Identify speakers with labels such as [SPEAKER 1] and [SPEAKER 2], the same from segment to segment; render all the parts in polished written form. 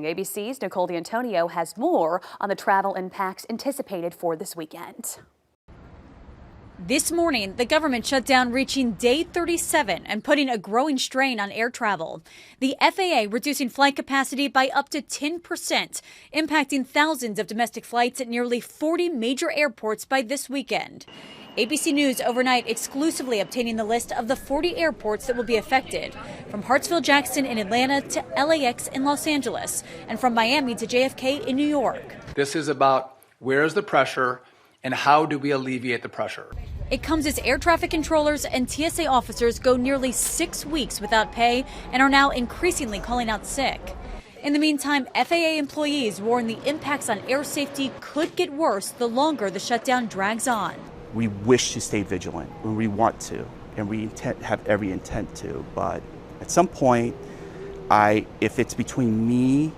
[SPEAKER 1] ABC's Nicole D'Antonio has more on the travel impacts anticipated for this weekend.
[SPEAKER 2] This morning, the government shutdown reaching day 37 and putting a growing strain on air travel. The FAA reducing flight capacity by up to 10%, impacting thousands of domestic flights at nearly 40 major airports by this weekend. ABC News overnight exclusively obtaining the list of the 40 airports that will be affected, from Hartsfield-Jackson in Atlanta to LAX in Los Angeles, and from Miami to JFK in New York.
[SPEAKER 3] This is about where is the pressure and how do we alleviate the pressure.
[SPEAKER 2] It comes as air traffic controllers and TSA officers go nearly 6 weeks without pay and are now increasingly calling out sick. In the meantime, FAA employees warn the impacts on air safety could get worse the longer the shutdown drags on.
[SPEAKER 4] We wish to stay vigilant, and we want to, and we have every intent to, but at some point, if it's between me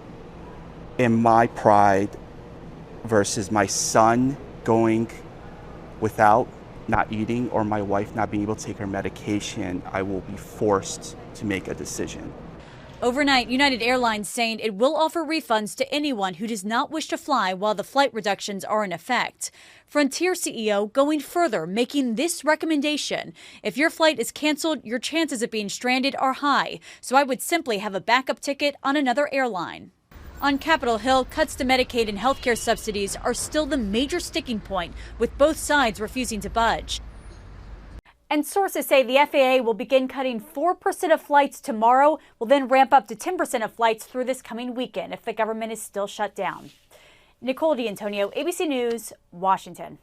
[SPEAKER 4] and my pride versus my son going without not eating or my wife not being able to take her medication, I will be forced to make a decision.
[SPEAKER 2] Overnight, United Airlines saying it will offer refunds to anyone who does not wish to fly while the flight reductions are in effect. Frontier CEO going further, making this recommendation. If your flight is canceled, your chances of being stranded are high, so I would simply have a backup ticket on another airline. On Capitol Hill, cuts to Medicaid and health care subsidies are still the major sticking point, with both sides refusing to budge. And sources say the FAA will begin cutting 4% of flights tomorrow, will then ramp up to 10% of flights through this coming weekend if the government is still shut down. Nicole D'Antonio, ABC News, Washington.